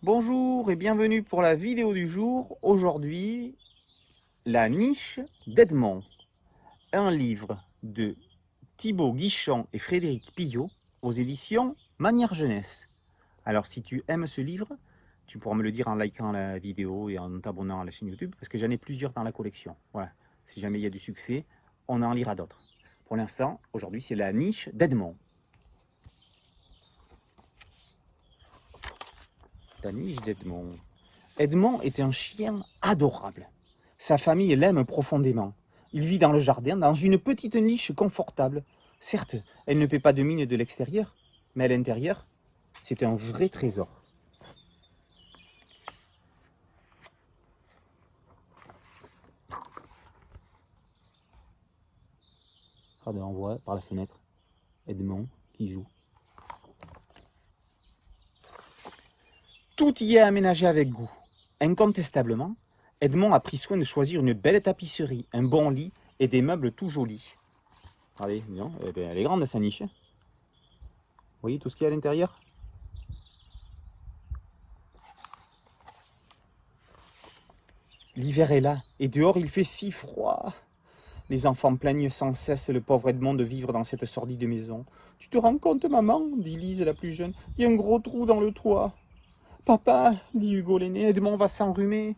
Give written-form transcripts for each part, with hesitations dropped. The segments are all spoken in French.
Bonjour et bienvenue pour la vidéo du jour. Aujourd'hui, La niche d'Edmond, un livre de Thibaut Guichon et Frédéric Pillot aux éditions Manière Jeunesse. Alors si tu aimes ce livre, tu pourras me le dire en likant la vidéo et en t'abonnant à la chaîne YouTube parce que j'en ai plusieurs dans la collection. Voilà, si jamais il y a du succès, on en lira d'autres. Pour l'instant, aujourd'hui, c'est La niche d'Edmond. La niche d'Edmond. Edmond est un chien adorable. Sa famille l'aime profondément. Il vit dans le jardin, dans une petite niche confortable. Certes, elle ne paie pas de mine de l'extérieur, mais à l'intérieur, c'est un vrai trésor. Regardez, on voit par la fenêtre Edmond qui joue. Tout y est aménagé avec goût. Incontestablement, Edmond a pris soin de choisir une belle tapisserie, un bon lit et des meubles tout jolis. Regardez, non, elle est grande sa niche. Vous voyez tout ce qu'il y a à l'intérieur? L'hiver est là, et dehors il fait si froid. Les enfants plaignent sans cesse le pauvre Edmond de vivre dans cette sordide maison. « Tu te rends compte, maman ?» dit Lise, la plus jeune. « Il y a un gros trou dans le toit. »« Papa » dit Hugo l'aîné, « Edmond va s'enrhumer. »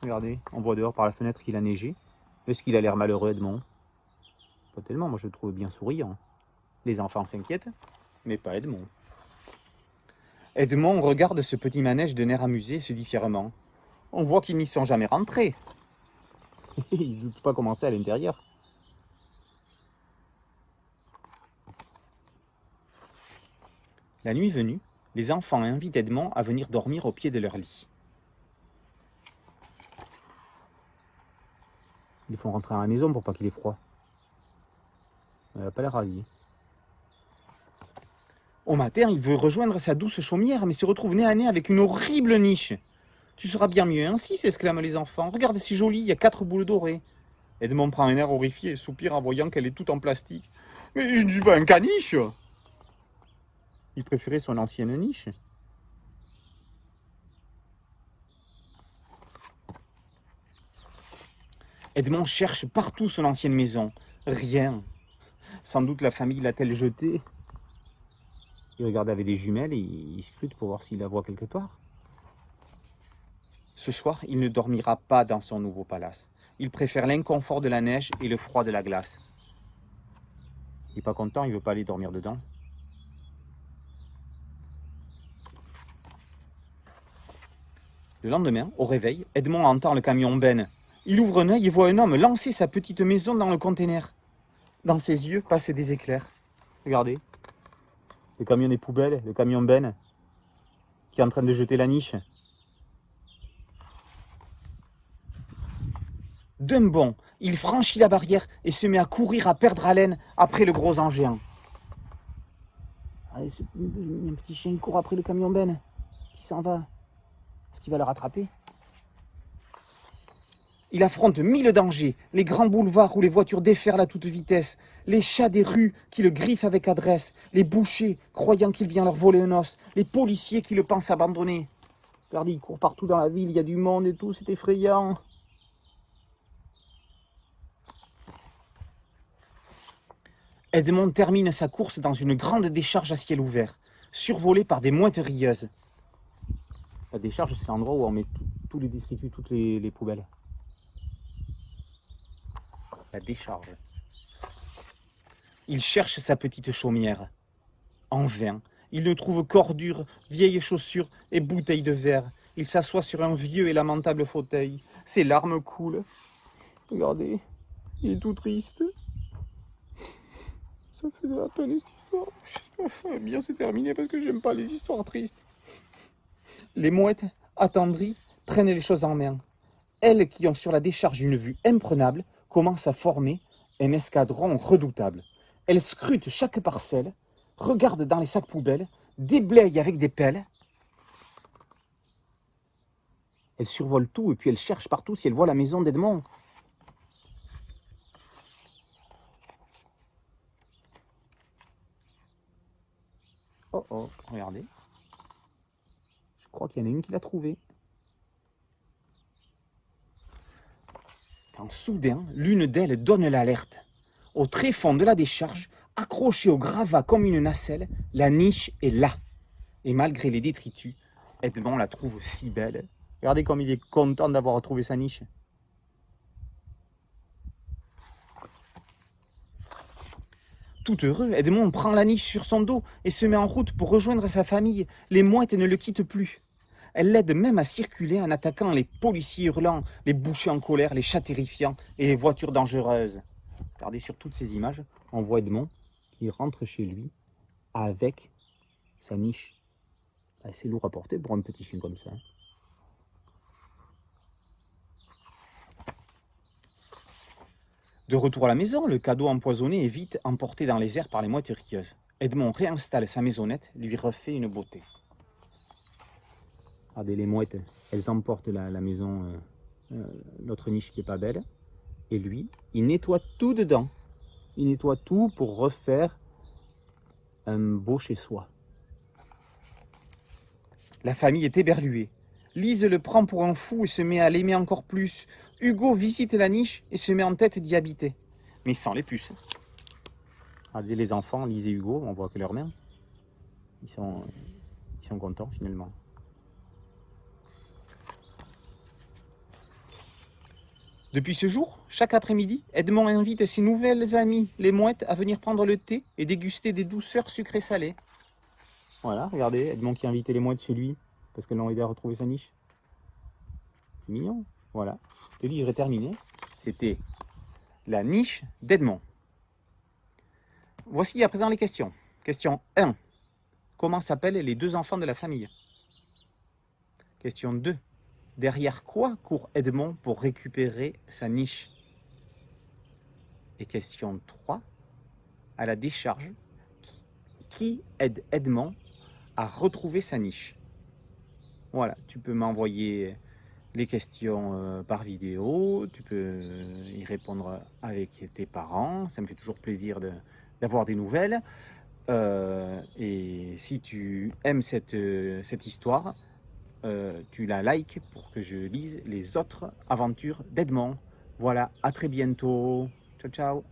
Regardez, on voit dehors par la fenêtre qu'il a neigé. Est-ce qu'il a l'air malheureux, Edmond? Pas tellement, moi je le trouve bien souriant. Les enfants s'inquiètent, mais pas Edmond. Edmond regarde ce petit manège d'un air amusé et se dit fièrement. On voit qu'ils n'y sont jamais rentrés. Ils ne doutent pas commencer à l'intérieur. La nuit venue, les enfants invitent Edmond à venir dormir au pied de leur lit. Ils font rentrer à la maison pour pas qu'il ait froid. Elle n'a pas l'air ravie. Au matin, il veut rejoindre sa douce chaumière, mais se retrouve nez à nez avec une horrible niche. Tu seras bien mieux ainsi, s'exclament les enfants. Regarde, c'est joli, il y a 4 boules dorées. Edmond prend un air horrifié et soupire en voyant qu'elle est toute en plastique. Mais je ne suis pas un caniche. Il préférait son ancienne niche. Edmond cherche partout son ancienne maison. Rien. Sans doute la famille l'a-t-elle jetée. Il regarde avec des jumelles et il scrute pour voir s'il la voit quelque part. Ce soir, il ne dormira pas dans son nouveau palace. Il préfère l'inconfort de la neige et le froid de la glace. Il n'est pas content, il ne veut pas aller dormir dedans. Le lendemain, au réveil, Edmond entend le camion Ben. Il ouvre un œil et voit un homme lancer sa petite maison dans le conteneur. Dans ses yeux passent des éclairs. Regardez, le camion des poubelles, le camion Ben, qui est en train de jeter la niche. D'un bond, il franchit la barrière et se met à courir à perdre haleine après le gros engin. Allez, un petit chien qui court après le camion Ben, qui s'en va. Est-ce qu'il va le rattraper? Il affronte 1000 dangers, les grands boulevards où les voitures déferlent à toute vitesse, les chats des rues qui le griffent avec adresse, les bouchers croyant qu'il vient leur voler un os, les policiers qui le pensent abandonner. Regardez, il court partout dans la ville, il y a du monde et tout, c'est effrayant. Edmond termine sa course dans une grande décharge à ciel ouvert, survolée par des mouettes rieuses. La décharge, c'est l'endroit où on met tous les détritus, toutes les poubelles. La décharge. Il cherche sa petite chaumière. En vain. Il ne trouve qu'ordures, vieilles chaussures et bouteilles de verre. Il s'assoit sur un vieux et lamentable fauteuil. Ses larmes coulent. Regardez, il est tout triste. Ça fait de la peine cette histoire. J'espère que ça va bien se terminer parce que j'aime pas les histoires tristes. Les mouettes, attendries, prennent les choses en main. Elles qui ont sur la décharge une vue imprenable commencent à former un escadron redoutable. Elles scrutent chaque parcelle, regardent dans les sacs poubelles, déblayent avec des pelles. Elles survolent tout et puis elles cherchent partout si elles voient la maison d'Edmond. Oh oh, regardez. crois qu'il y en a une qui l'a trouvé. Quand soudain, l'une d'elles donne l'alerte. Au tréfonds de la décharge, accrochée au gravat comme une nacelle, la niche est là. Et malgré les détritus, Edmond la trouve si belle. Regardez comme il est content d'avoir retrouvé sa niche. Tout heureux, Edmond prend la niche sur son dos et se met en route pour rejoindre sa famille. Les mouettes ne le quittent plus. Elle l'aide même à circuler en attaquant les policiers hurlants, les bouchers en colère, les chats terrifiants et les voitures dangereuses. Regardez sur toutes ces images, on voit Edmond qui rentre chez lui avec sa niche. C'est lourd à porter pour un petit chien comme ça. De retour à la maison, le cadeau empoisonné est vite emporté dans les airs par les mouettes rieuses. Edmond réinstalle sa maisonnette, lui refait une beauté. Regardez les mouettes, elles emportent la maison, notre niche qui est pas belle. Et lui, il nettoie tout dedans. Il nettoie tout pour refaire un beau chez soi. La famille est éberluée. Lise le prend pour un fou et se met à l'aimer encore plus. Hugo visite la niche et se met en tête d'y habiter. Mais sans les puces. Regardez les enfants, Lise et Hugo, on voit que leurs mains. Ils sont contents finalement. Depuis ce jour, chaque après-midi, Edmond invite ses nouvelles amies, les mouettes, à venir prendre le thé et déguster des douceurs sucrées-salées. Voilà, regardez, Edmond qui a invité les mouettes chez lui parce qu'elles l'ont aidé à retrouver sa niche. C'est mignon. Voilà, le livre est terminé. C'était la niche d'Edmond. Voici à présent les questions. Question 1. Comment s'appellent les deux enfants de la famille? Question 2. Derrière quoi court Edmond pour récupérer sa niche? Et question 3. À la décharge, qui aide Edmond à retrouver sa niche? Voilà, tu peux m'envoyer les questions par vidéo, tu peux y répondre avec tes parents, ça me fait toujours plaisir d'avoir des nouvelles. Et si tu aimes cette histoire, tu la likes pour que je lise les autres aventures d'Edmond. Voilà, à très bientôt. Ciao, ciao.